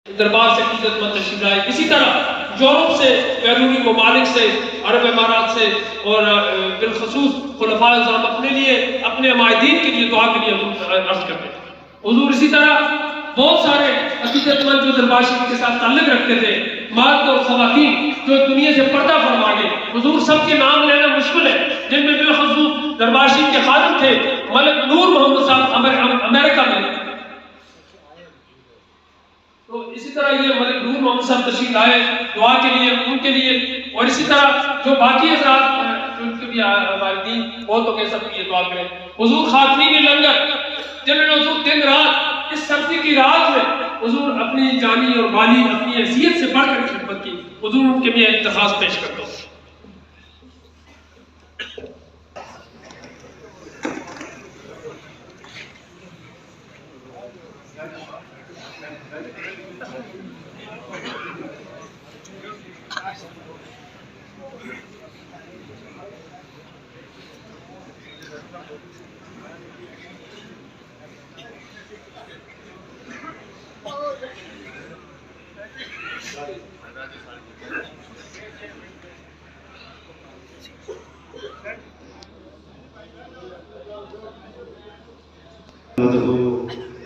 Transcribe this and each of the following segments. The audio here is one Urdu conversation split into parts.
دربار سے عزت مند تشریف لائے. اسی طرح یورپ سے، بیرونی ممالک سے، عرب امارات سے اور بالخصوص خلفاء اعظم اپنے لیے، اپنے معاہدین کے لیے دعا کے لیے عرض کرتے تھے. حضور اسی طرح بہت سارے عقیدت مند جو دربار شریف کے ساتھ تعلق رکھتے تھے، مرد اور خواتین جو دنیا سے پردہ فرما گئے، حضور سب کے نام لینا مشکل ہے، جن میں بالخصوص دربار شریف کے خادم تھے ملک نور محمد صاحب امریکہ میں. تو اسی طرح یہ ملک نور محمد صاحب تشریف لائے دعا کے لیے، ان کے لیے. اور اسی طرح جو باقی حضرات جو ان کے بھی والدین بہت ہو گئے، سب کی دعا کریں. حضور خاتمین لنگر جنہوں نے حضور دن رات اس سردی کی رات میں حضور اپنی جانی اور مالی اپنی حیثیت سے بڑھ کر خدمت کی، حضور ان کے بھی درخواست پیش کرتا ہوں.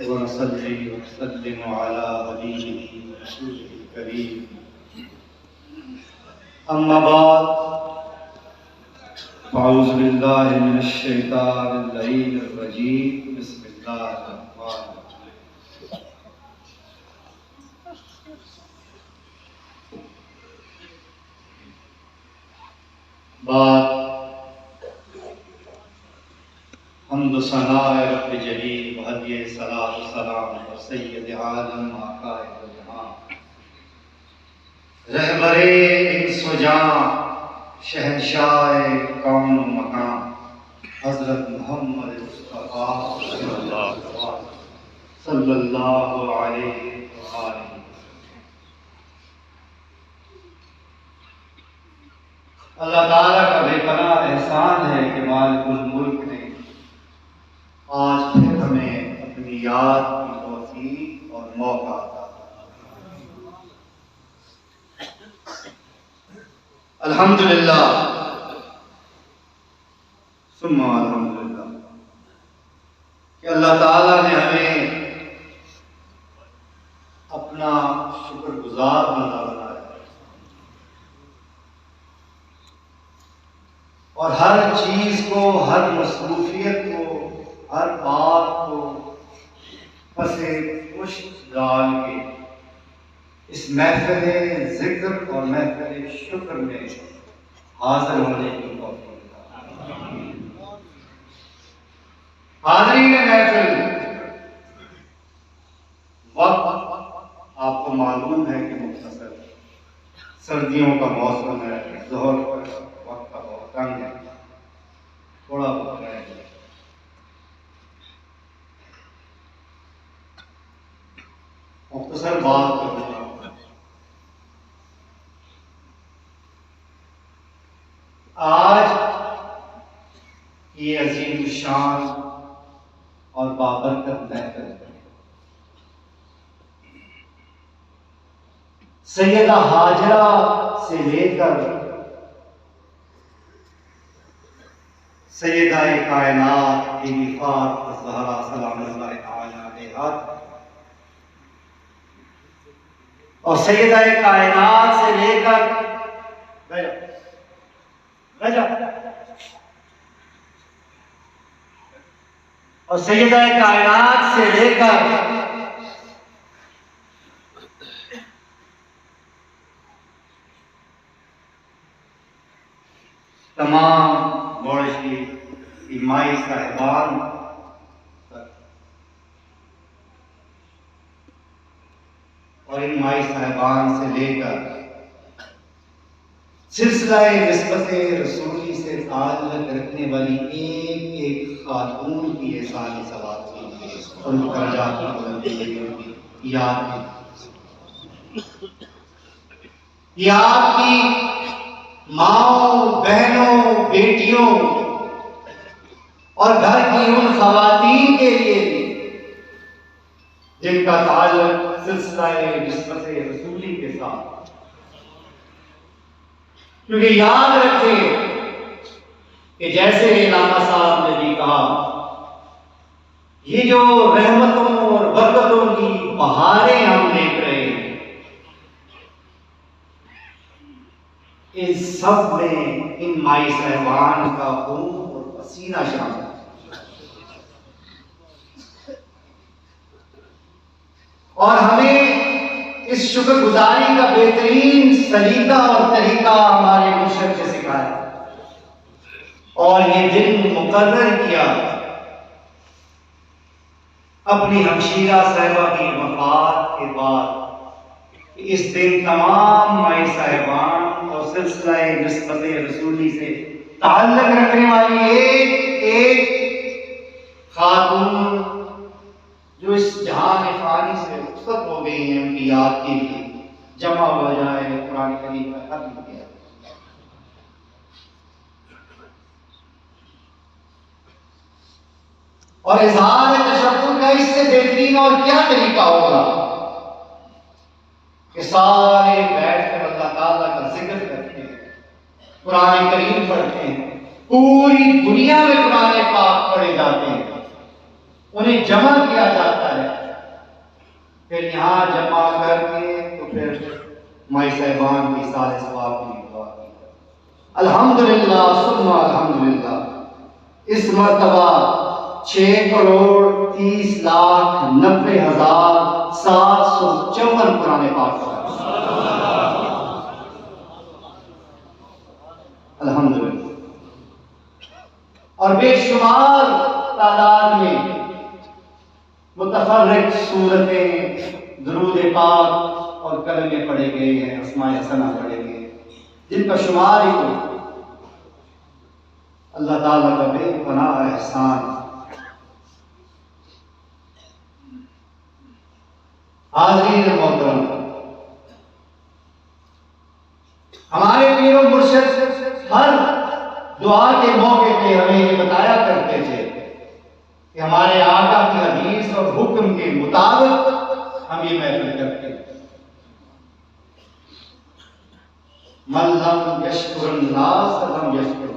ونصلي ونسلم على حبيبه رسوله الكريم. أما بعد، أعوذ بالله من الشيطان اللعين الرجيم. بسم الله الرحمن الرحيم. بعد حمد و ثناء رب جلیل و ہدیہ صلاۃ و سلام اور سید عالم عقائد و جہاں، رہبر انس و جاں، شہنشاہ کون و مکان، حضرت محمد مصطفیٰ صلی اللہ علیہ وآلہ. اللہ تعالیٰ کا بے پناہ احسان ہے کہ مالک الملک نے آج پھر ہمیں اپنی یاد کی توفیق اور موقع عطا کیا. الحمدللہ ثم الحمدللہ کہ اللہ تعالیٰ نے ہمیں اپنا شکر گزار بندہ بنایا اور ہر چیز کو، ہر مصروفیت کو، ہر بات کو پسے پشت ڈال کے اس محفل ذکر اور محفل شکر میں حاضر ہونے کی توفیق عطا. حاضرین محفل، وقت آپ کو معلوم ہے کہ مختصر، سردیوں کا موسم ہے، ظہر وقت کا بہت تنگ ہے، تھوڑا بہت رہ گیا. مختصر بات کرنا، آج یہ عظیم الشان اور بابرکت محفل سیدہ ہاجرہ سے لے کر سیدہ کائنات بی بی فاطمہ الزہرا سلام اللہ تعالی علیہا اور سیدہ کائنات سے لے کر اور سیدہ کائنات سے لے کر تمام موڑشی مائی صاحبان اور ان مائی صاحبان سے لے کر سلسلہ نسبت رسولی سے تعلق رکھنے والی ایک ایک خاتون کی احسانی ثواب کی اور درجات کی بلندی یاد میں یہ آپ کی ماؤں، بہنوں، بیٹیوں اور گھر کی ان خواتین کے لیے بھی جن کا تعلق سلسلہ نسبت رسولی کے ساتھ، کیونکہ یاد رکھیں کہ جیسے علامہ صاحب نے بھی کہا، یہ جو رحمتوں اور برکتوں کی بہاریں ہم دیکھ رہے ہیں، ان سب میں ان مائی صاحبان کا خون اور پسینہ شامل ہے۔ اور ہمیں اس شکر گزاری کا بہترین سلیقہ اور طریقہ ہمارے مرشد نے سکھایا اور یہ دن مقرر کیا اپنی ہمشیرہ صاحبہ کی وفات کے بعد، اس دن تمام مائی صاحبان اور سلسلہ نسبت رسولی سے تعلق رکھنے والی ایک خاتون جو اس جہان فانی سے رخصت ہو گئی ہیں، ان کی یاد کے لیے جمع ہو جائے، قرآن کریم کا ختم کیا۔ اور اظہار تشکر کا اس سے بہترین اور کیا طریقہ ہوگا کہ سارے بیٹھ کر اللہ تعالیٰ کا ذکر کرتے ہیں، قرآن کریم پڑھتے ہیں، پوری دنیا میں قرآن پاک پڑھے جاتے ہیں، انہیں جمع کیا جاتا ہے، پھر یہاں جمع کر کے تو پھر مائی صاحبان کی سارے ثواب کی دعا کی۔ الحمدللہ ثم الحمدللہ، اس مرتبہ 6,90,754 قرآن پاک الحمدللہ، اور بے شمار تعداد میں متفرق سورتیں، درود پاک اور کلمے پڑھے گئے ہیں، اسماء حسنہ پڑھے گئے ہیں، جن کا شمار ہی کو اللہ تعالیٰ کا بے پناہ احسان۔ حاضرین محترم، ہمارے پیر و مرشد ہر دعا کے موقع پہ ہمیں یہ بتایا کرتے تھے کہ ہمارے آقا کی حدیث اور حکم کے مطابق ہم یہ محفل کرتے ہیں۔ من لم یشکر الناس لم یشکر،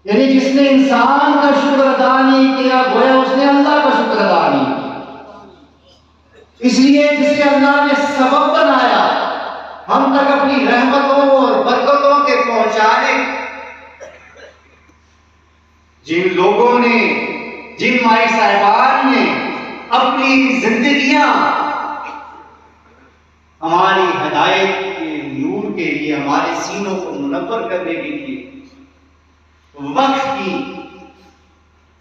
یعنی جس نے انسان کا شکر ادا نہیں کیا گویا اس نے اللہ کا شکر ادا نہیں کیا۔ اس لیے جسے اللہ نے سبب بنایا ہم تک اپنی رحمتوں اور برکتوں کے پہنچانے، جن لوگوں نے، جن مائی صاحبان نے اپنی زندگیاں ہماری ہدایت کے نور کے لیے، ہمارے سینوں کو منور کرنے کے لیے وقت کی،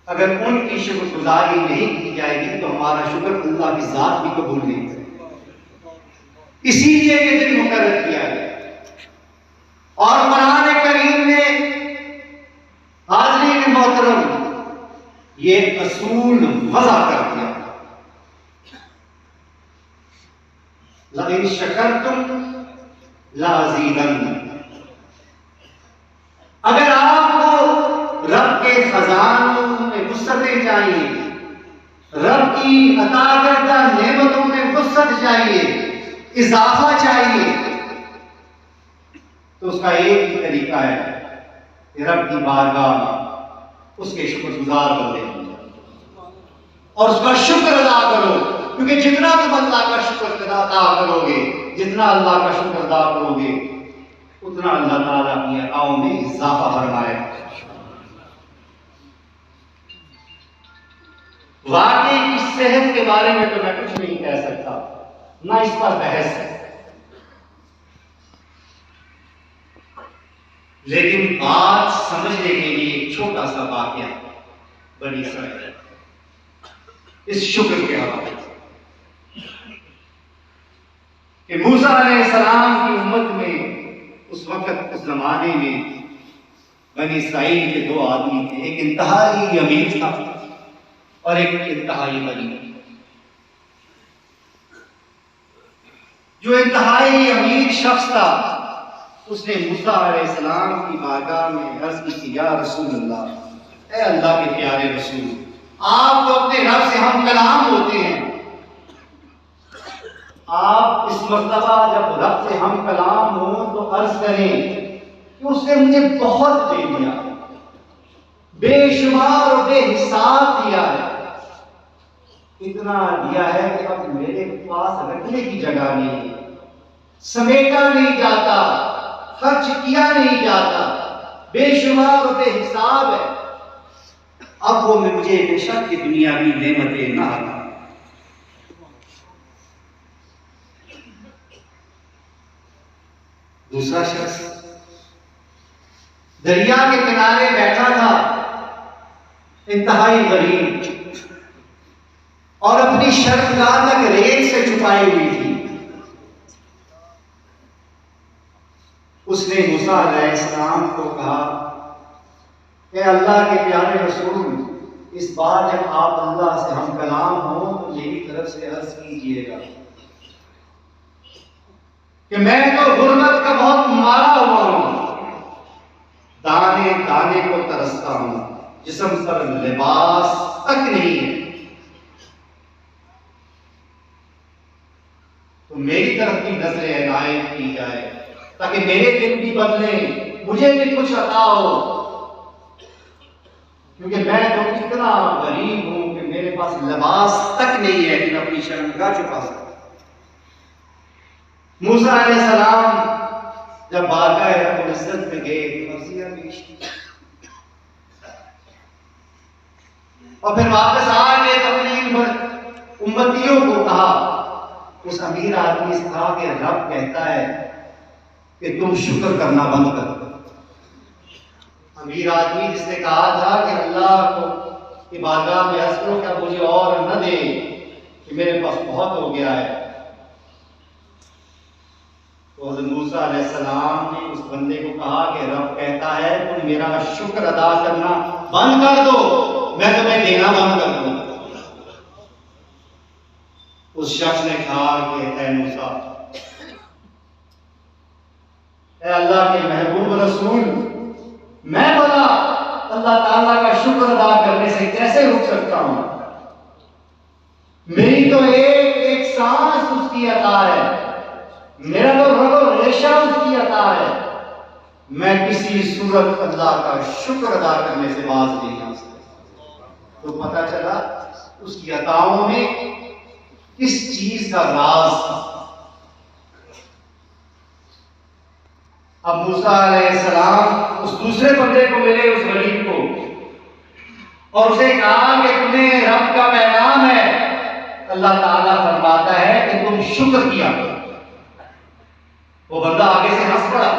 اگر ان کی شکر گزاری نہیں کی جائے گی تو ہمارا شکر اللہ کی ذات بھی قبول نہیں کرے۔ اسی لیے یہ دن مقرر کیا گیا، اور قرآن کریم نے حاضرین محترم یہ اصول وضع کر دیا، لئن شکرتم لازیدنکم۔ اگر آپ کو رب کے خزانوں میں وسعتیں چاہیے، رب کی عطا کردہ نعمتوں میں وسعت چاہیے، اضافہ چاہیے، تو اس کا ایک ہی طریقہ ہے کہ رب کی بارگاہ میں اس کے شکر گزار بندے اور اس کا شکر ادا کرو، کیونکہ جتنا تم اللہ کا شکر ادا کرو گے، جتنا اللہ کا شکر ادا کرو گے، اتنا اللہ تعالیٰ کی عطاؤں میں اضافہ فرمائے۔ واقعی کی صحت کے بارے میں تو میں کچھ نہیں کہہ سکتا، نہ اس پر بحث ہے، لیکن بات سمجھنے کے لیے ایک چھوٹا سا واقعہ بڑی سر اس شکر کے حوالے کہ موسیٰ علیہ السلام کی امت میں اس وقت، اس زمانے میں بنی اسرائیل کے دو آدمی تھے، ایک انتہائی امیر تھا اور ایک انتہائی غریب۔ جو انتہائی امیر شخص تھا اس نے موسیٰ علیہ السلام کی بارگاہ میں عرض کی کہ یا رسول اللہ، اے اللہ کے پیارے رسول، آپ تو اپنے رب سے ہم کلام ہوتے ہیں، آپ اس مرتبہ جب رب سے ہم کلام ہوں تو عرض کریں کہ اس نے مجھے بہت دے دیا، بے شمار اور بے حساب دیا ہے، اتنا دیا ہے کہ اب میرے پاس رکھنے کی جگہ نہیں، سمیٹا نہیں جاتا، خرچ کیا نہیں جاتا، بے شمار اور بے حساب ہے۔ اب وہ مجھے بے شک کی دنیاوی نعمتیں نہ عطا۔ دوسرا شخص دریا کے کنارے بیٹھا تھا، انتہائی غریب اور اپنی شرمگاہ تک ریت سے چھپائی ہوئی تھی۔ اس نے موسیٰ علیہ السلام کو کہا کہ اللہ کے پیارے رسول، اس بار جب آپ اللہ سے ہم کلام ہوں تو میری طرف سے عرض کیجئے گا کہ میں تو غربت کا بہت مارا ہوا ہوں، دانے دانے کو ترستا ہوں، جسم پر لباس تک نہیں ہے، تو میری طرف بھی نظر عنایت کی جائے تاکہ میرے دن بھی بدلیں، مجھے بھی کچھ عطا ہو، کیونکہ میں تو اتنا غریب ہوں کہ میرے پاس لباس تک نہیں ہے کہ میں اپنی شرمگاہ چھپا سکوں۔ موسیٰ علیہ السلام جب بارگاہ رب العزت میں گئے مرثیہ پیش کی اور پھر واپس آ کے اپنی امتیوں کو کہا، اس امیر آدمی سے کہا کہ رب کہتا ہے کہ تم شکر کرنا بند کر دو۔ امیر آدمی جس نے کہا تھا کہ اللہ کو کی بارگاہ میں عرض کرو کہ مجھے اور نہ دے کہ میرے پاس بہت ہو گیا ہے، تو حضرت موسیٰ علیہ السلام نے اس بندے کو کہا کہ رب کہتا ہے تم میرا شکر ادا کرنا بند کر دو، میں تمہیں دینا بند کر دوں۔ اس شخص نے کہا کہ اے موسیٰ، اے اللہ کے محبوب رسول، میں بھلا اللہ تعالیٰ کا شکر ادا کرنے سے کیسے رک سکتا ہوں؟ میری تو ایک سانس اس کی عطا ہے، میرا تو رگ و ریشہ اس کی عطا ہے، میں کسی صورت اللہ کا شکر ادا کرنے سے باز نہیں آ سکتا۔ تو پتہ چلا اس کی عطاؤں میں کس چیز کا راز تھا۔ اب موسیٰ علیہ السلام اس دوسرے بندے کو ملے، اس غریب کو، اور اسے کہا کہ تمہیں رب کا پیغام ہے، اللہ تعالیٰ فرماتا ہے کہ تم شکر کیا کرو۔ وہ بندہ آگے سے ہنس پڑا،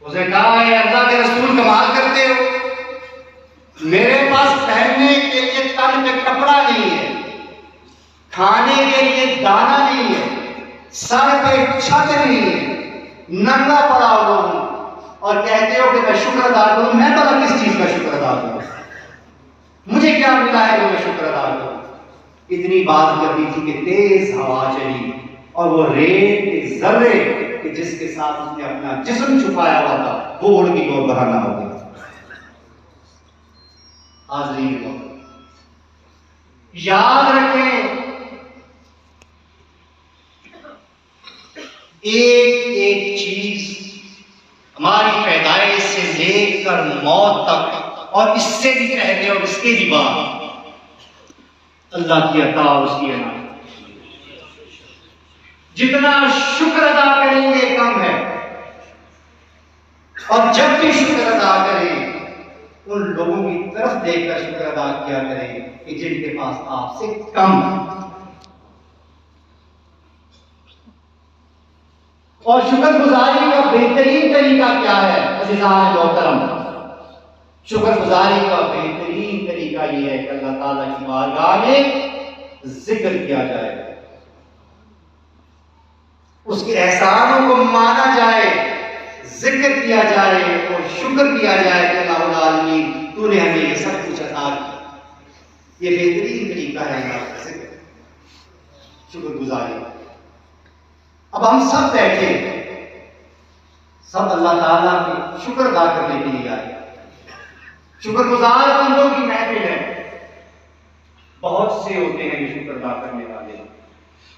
اسے کہا ہے اللہ کے رسول کمال کرتے ہو، میرے پاس پہننے کے لیے تن پہ کپڑا نہیں ہے، کھانے کے لیے دانا نہیں ہے، سر پہ چھت نہیں ہے، ننگا پڑا ہوا ہوں، اور کہتے ہو کہ میں شکر ادا کروں۔ میں بھلا کس چیز کا شکر ادا کروں؟ مجھے کیا ملا ہے کہ میں شکر ادا کروں؟ اتنی بات کرنی تھی کہ تیز ہوا چلی اور وہ ریت کے ذرے کہ جس کے ساتھ اس نے اپنا جسم چھپایا ہوا تھا وہ اڑ کے اور بہانا ہو گیا۔ حاضرین کو یاد رکھیں، ایک چیز ہماری پیدائش سے لے کر موت تک، اور اس سے بھی پہلے اور اس کے بھی بعد، اللہ کی عطا اور اس کی عنایت، جتنا شکر ادا کریں گے کم ہے، اور جب بھی شکر ادا کریں ان لوگوں کی طرف دیکھ کر شکر ادا کیا کریں کہ جن کے پاس آپ سے کم ہے۔ اور شکر گزاری کا بہترین طریقہ کیا ہے عزیزان محترم؟ شکر گزاری کا بہترین طریقہ یہ ہے کہ اللہ تعالیٰ کی بارگاہ میں ذکر کیا جائے، اس کے احسانوں کو مانا جائے، ذکر کیا جائے اور شکر کیا جائے کہ اللہ العالمین تو نے ہمیں یہ سب کچھ عطا کیا۔ یہ بہترین طریقہ ہے اللہ کا ذکر، شکر گزاری۔ اب ہم سب بیٹھے، سب اللہ تعالیٰ کے شکر ادا کرنے کے لیے آئے، شکر گزار بندوں کی محفل ہے۔ بہت سے ہوتے ہیں یہ شکر ادا کرنے والے،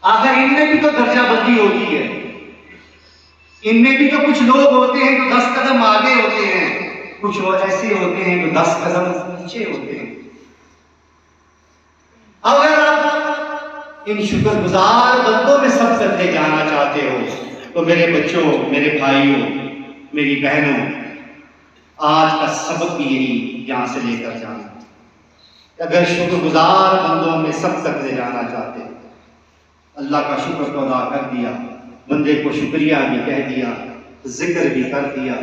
آخر ان میں بھی تو درجہ بندی ہوتی ہے، ان میں بھی تو کچھ لوگ ہوتے ہیں جو 10 قدم آگے ہوتے ہیں، کچھ اور ایسے ہوتے ہیں جو 10 قدم نیچے ہوتے ہیں۔ اگر آپ ان شکر گزار بندوں میں سب کرتے جانا چاہتے ہو تو میرے بچوں، میرے بھائیوں، میری بہنوں، آج کا سبق بھی یہی یہاں سے لے کر جانا۔ اگر شکر گزار بندوں میں سب کرتے جانا چاہتے ہو، اللہ کا شکر تو ادا کر دیا، بندے کو شکریہ بھی کہہ دیا، ذکر بھی کر دیا،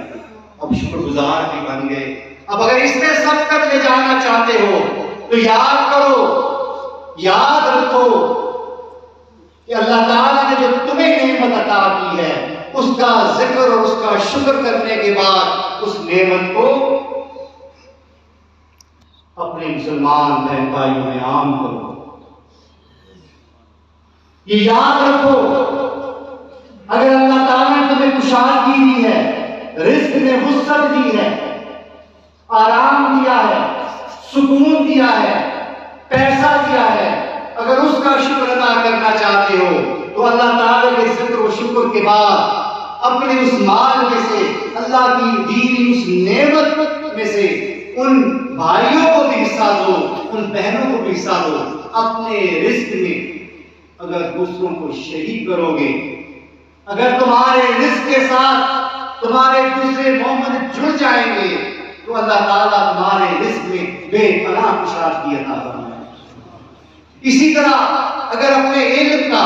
اب شکر گزار بھی بن گئے۔ اب اگر اس میں سب کر لے جانا چاہتے ہو تو یاد کرو، یاد رکھو کہ اللہ تعالیٰ نے جو تمہیں نعمت عطا کی ہے اس کا ذکر اور اس کا شکر کرنے کے بعد اس نعمت کو اپنے مسلمان بہن بھائیوں میں عام کرو۔ یہ یاد رکھو، اگر اللہ تعالیٰ نے تمہیں کشادگی دی ہے، رزق میں وسعت دی ہے، آرام دیا ہے، سکون دیا ہے، پیسہ دیا ہے، اگر اس کا شکر ادا کرنا چاہتے ہو تو اللہ تعالیٰ کے ذکر و شکر کے بعد اپنے اس مال میں سے، اللہ کی دی اس نعمت میں سے ان بھائیوں کو بھی حصہ دو، ان بہنوں کو بھی حصہ دو۔ اپنے رزق میں اگر دوسروں کو شریک کرو گے، اگر تمہارے رزق کے ساتھ تمہارے دوسرے مومن جڑ جائیں گے تو اللہ تعالیٰ تمہارے رزق میں بے پناہ کشادگی عطا فرمائے۔ اسی طرح اگر اپنے علم کا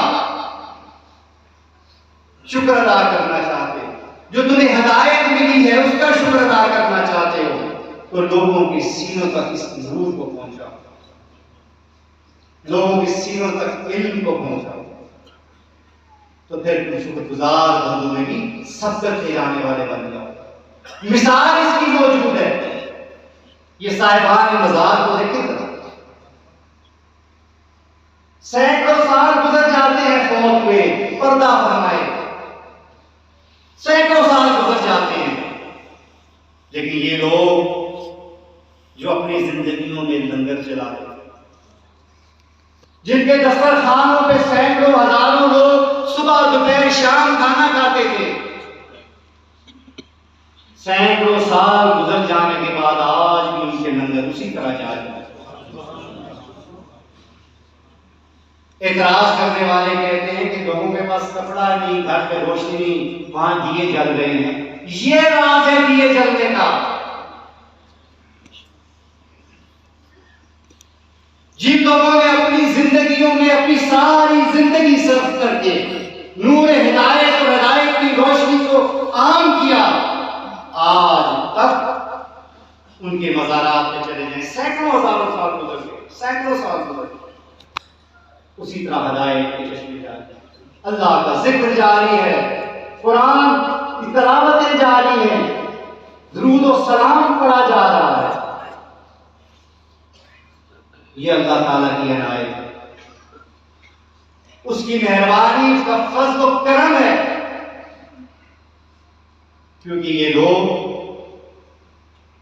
شکر ادا کرنا چاہتے ہو، جو تمہیں ہدایت ملی ہے اس کا شکر ادا کرنا چاہتے ہو تو لوگوں کی سینوں تک اس نور کو پہنچاؤ، لوگوں کی سینوں تک علم کو پہنچاؤ، تو پھر تم شکر گزار بندوں میں بھی سب کرتے جانے والے بن جاؤ۔ مثال اس کی موجود ہے، یہ صاحبان مزار کو دیکھیں ذرا، سینکڑوں سال گزر جاتے ہیں فوت ہوئے، پردہ فرمائے، سینکڑوں سال گزر جاتے ہیں، لیکن یہ لوگ جو اپنی زندگیوں میں لنگر چلاتے ہیں، جن کے دسترخوانوں پہ سینکڑوں ہزاروں لوگ صبح دوپہر شام کھانا کھاتے تھے، سینکڑوں سال گزر جانے کے بعد آج بھی ان کے لنگر اسی طرح جاری ہیں۔ اعتراض کرنے والے کہتے ہیں کہ لوگوں کے پاس کپڑا نہیں، گھر پہ روشنی نہیں، وہاں دیے جل رہے ہیں۔ یہ راز ہے دیے جلنے کا۔ جن لوگوں نے اپنی زندگیوں میں اپنی ساری زندگی صرف کر کے نور ہدایت اور ہدایت کی روشنی کو عام کیا، آج تک ان کے مزارات پہ چلے جائیں، سینکڑوں ہزاروں سال گزر گئے، سینکڑوں سال گزر گئے، اسی طرح ہدایت کی چشمے جاری ہے، اللہ کا ذکر جاری ہے، قرآن کی تلاوتیں جاری ہیں، درود و سلام پڑھا جا رہا ہے۔ یہ اللہ تعالیٰ کی عنایت ہے، اس کی مہربانی، اس کا فضل و کرم ہے، کیونکہ یہ لوگ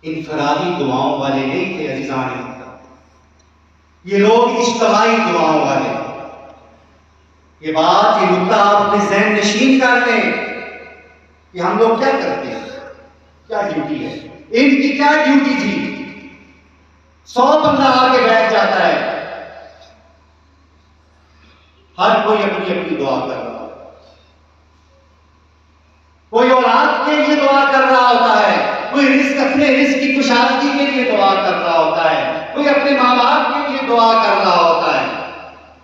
انفرادی دعاؤں والے نہیں تھے عزیزان محترم، یہ لوگ اجتماعی دعاؤں والے تھے۔ یہ بات، یہ نکتہ آپ اپنے ذہن نشین کر لیں کہ ہم لوگ کیا کرتے ہیں، کیا ڈیوٹی ہے، ان کی کیا ڈیوٹی تھی۔ 100 بندہ آگے بیٹھ جاتا ہے، ہر کوئی اپنی اپنی دعا کر رہا ہے، کوئی اولاد کے لیے دعا کر رہا ہوتا ہے، کوئی رزق، اپنے رزق کی کشادگی کے لیے دعا کر رہا ہوتا ہے، کوئی اپنے ماں باپ کے لیے دعا کر رہا ہوتا ہے،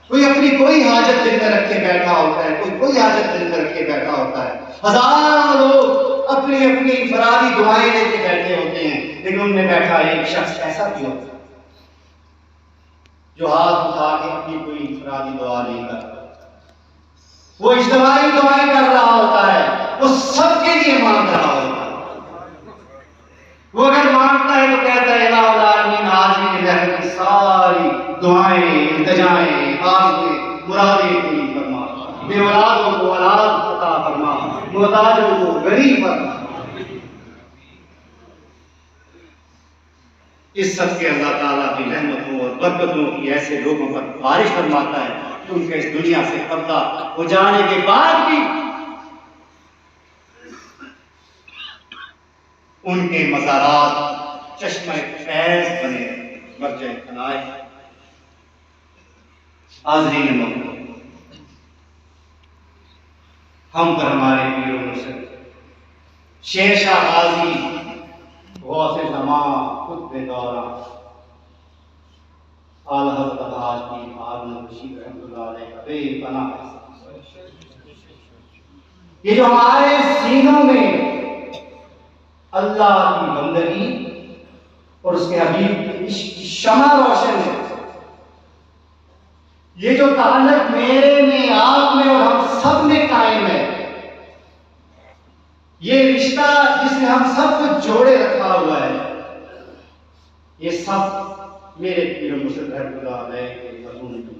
کوئی اپنی کوئی حاجت دل میں رکھ کے بیٹھا ہوتا ہے، کوئی حاجت دل میں رکھ کے بیٹھا ہوتا ہے۔ ہزاروں لوگ اپنی اپنی انفرادی دعائیں لے کے بیٹھے ہوتے ہیں، لیکن ان میں بیٹھا ایک شخص ایسا بھی ہوتا ہے جو ہاتھ اٹھا کے اپنی کوئی انفرادی دعا نہیں کرتا، وہ اجتماعی دعائیں کر رہا ہوتا ہے، وہ سب کے لیے مانگ رہا ہوتا ہے۔ وہ اگر مانگتا ہے تو کہتا ہے الہ العالمین حاضرین محفل کی ساری دعائیں، التجائیں، آرزویں، مرادیں پوری فرما، بے اولادوں کو اولاد عطا فرما، محتاجوں کو غریب فرما۔ اس سب کے اللہ تعالیٰ کی رحمتوں اور برکتوں کی ایسے لوگوں پر بارش فرماتا ہے ان کے اس دنیا سے قبضہ ہو جانے کے بعد بھی ان کے مزارات چشمہ فیض بنے مرجع خلائق۔ حاضرین محترم، ہم پر ہمارے پیر و مرشد شیر شاہ غازی غوث زمان قطب دورہ اعلی حضرت حاج پیر ہارون رشید رحمۃ اللہ علیہ کا بے پناہ یہ جو ہمارے سینوں میں اللہ کی بندگی اور اس کے حبیب کی عشق کی شمع روشن ہے، یہ جو تعلق میرے میں آپ میں اور ہم سب میں قائم ہے، یہ رشتہ جس نے ہم سب کو جوڑے رکھا ہوا ہے، یہ سب میرے پیر مرشد رحمۃ اللہ علیہ کے مضمون میں۔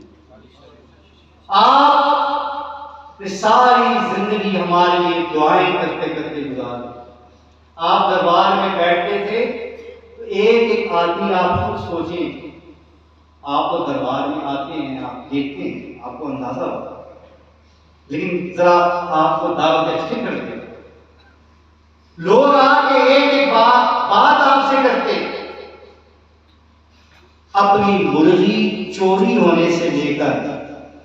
آپ نے ساری زندگی ہمارے لیے دعائیں کرتے کرتے گزار دی۔ آپ دربار میں بیٹھتے تھے تو ایک ایک آدمی آپ خود سوچیں، آپ تو دربار میں آتے ہیں، آپ دیکھتے ہیں، آپ کو اندازہ ہوتا ہے، لیکن ذرا آپ کو دعوت فکر دیں، لوگ آ کے ایک ایک بات آپ سے کرتے، اپنی مرغی چوری ہونے سے لے کر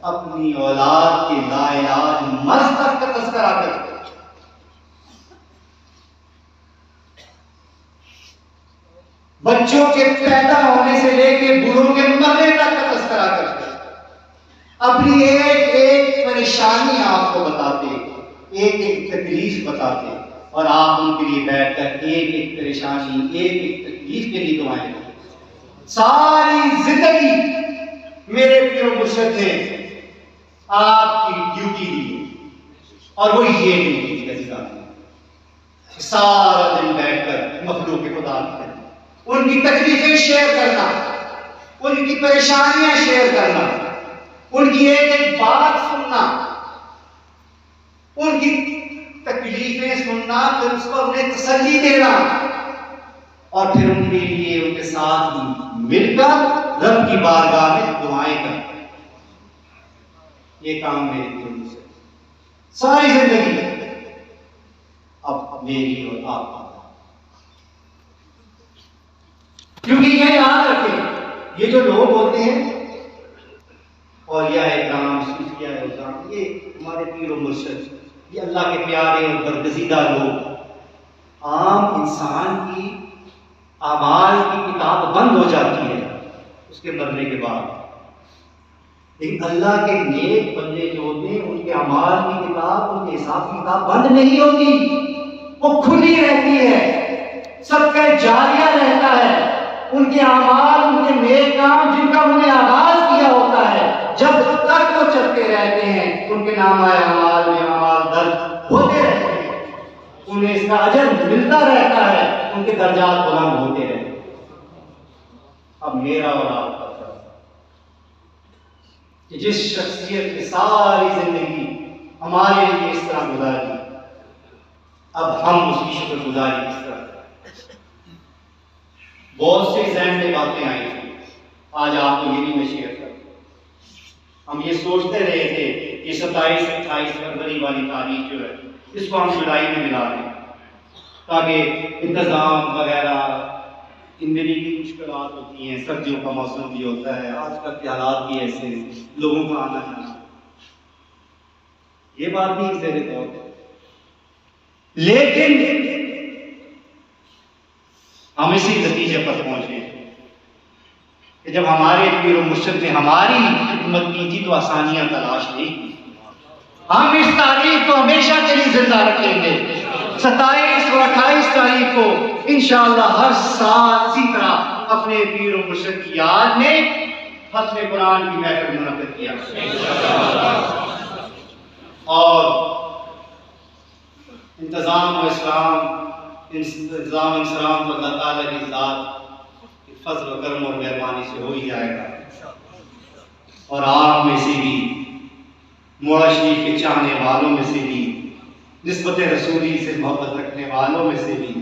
اپنی اولاد کے لاعلاج مرض تک کا تذکرہ کرتے، بچوں کے پیدا ہونے سے لے کے بوڑھوں کے مرنے تک کا تذکرہ کرتے، اپنی ایک ایک پریشانی آپ کو بتاتے، ایک ایک تکلیف بتاتے، اور آپ ان کے لیے بیٹھ کر ایک ایک پریشانی ایک ایک تکلیف کے لیے دعائیں کرتے۔ ساری زندگی میرے پیر و مرشد نے آپ کی ڈیوٹی دی، اور وہ یہ ڈیوٹی تھی عزیزان، سارا دن بیٹھ کر مخلوق خدا کی ان کی تکلیفیں شیئر کرنا، ان کی پریشانیاں شیئر کرنا، ان کی ایک ایک بات سننا، ان کی تکلیفیں سننا، پھر اس کو انہیں تسلی دینا، اور پھر ان کے لیے ان کے ساتھ مل کر رب کی بارگاہ میں دعائیں کرنا۔ یہ کام میرے دل سے ساری زندگی اب میری اور آپ کا، کیونکہ یہ یاد رکھیں، یہ جو لوگ ہوتے ہیں اور یا اکرام صوفیہ اکرام، یہ ہمارے پیر و مرشد، یہ اللہ کے پیارے اور برگزیدہ لوگ، عام انسان کی اعمال کی کتاب بند ہو جاتی ہے اس کے مرنے کے بعد، لیکن اللہ کے نیک بندے جو ہوتے ہیں ان کے اعمال کی کتاب، ان کے حساب کی کتاب بند نہیں ہوتی، وہ کھلی رہتی ہے، صدقہ جاریہ رہتا ہے، ان کے اعمال، ان کے نیک کام جن کا انہوں نے آغاز کیا ہوتا ہے، جب تک وہ چلتے رہتے ہیں ان کے نامہ اعمال میں اعمال درج ہوتے رہتے ہیں، انہیں اس کا اجر ملتا رہتا ہے، ان کے درجات بلند ہوتے رہتے ہیں۔ اب میرا اور آپ کا فرض کہ جس شخصیت کی ساری زندگی ہمارے لیے اس طرح گزاری، اب ہم اس کی شکر گزاری اس طرح۔ بہت سے ذہن میں باتیں آئی تھیں، آج آپ کو یہ بھی میں شیئر کروں۔ ہم یہ سوچتے رہے تھے کہ 27-28 فروری والی تاریخ جو ہے اس کو ہم جولائی میں ملا دیں تاکہ انتظام وغیرہ، زندگی کی مشکلات ہوتی ہیں، سردیوں کا موسم بھی ہوتا ہے، آج کل کے حالات بھی ایسے ہیں، لوگوں کا آنا جانا، یہ بات بھی زیر غور ہے، لیکن ہم اسی نتیجے پر پہنچے کہ جب ہمارے پیر و مرشد نے ہماری خدمت کی تھی تو آسانیاں تلاش نہیں کی۔ ہم اس تاریخ کو ہمیشہ کے لیے زندہ رکھیں گے، 27 اور 28 تاریخ کو انشاءاللہ ہر سال اسی طرح اپنے پیر و مرشد کی یاد میں ختم قرآن کی محفل منعقد کیا، اور انتظام و اسلام تو اللہ تعالیٰ کی ذات فضل و کرم اور مہربانی سے ہو ہی جائے گا، اور آپ میں سے بھی، مولا شریف کے چاہنے والوں میں سے بھی، نسبت رسولی سے محبت رکھنے والوں میں سے بھی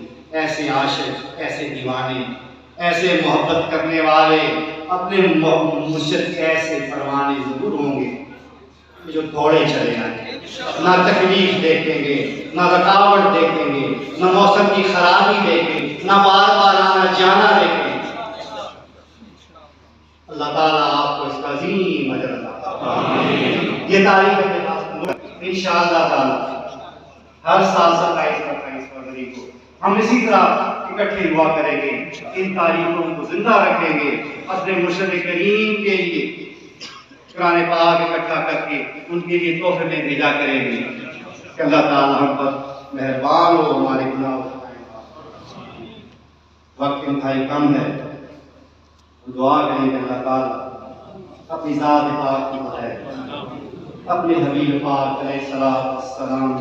ایسے عاشق، ایسے دیوانے، ایسے محبت کرنے والے اپنے مرشد کے ایسے پروانے ضرور ہوں گے جو دوڑے چلے آئیں، نہ تکلیف دیکھیں گے، نہ رکاوٹ دیکھیں گے، نہ موسم کی خرابی دیکھیں گے، نہ بار بار آنا جانا دیکھیں گے۔ اللہ تعالیٰ آپ کو اس کا عظیم اجر عطا فرمائے۔ یہ تاریخ کے پاس انشاءاللہ تعالیٰ ہر سال 27 فروری کو ہم اسی طرح اکٹھے ہوا کریں گے، ان تاریخوں کو زندہ رکھیں گے، اپنے مرشد کریم کے لیے قرآن پاک اکٹھا کر کے ان کے لیے تحفے میں بھیجا کریں گے کہ اللہ تعالیٰ ہم پر مہربان ہو، ہمارے گناہ وقت انتہائی کم ہے، دعا کریں کہ اللہ تعالیٰ اپنی ذات پاک کی بغیر اپنے حبیب پاک علیہ السلام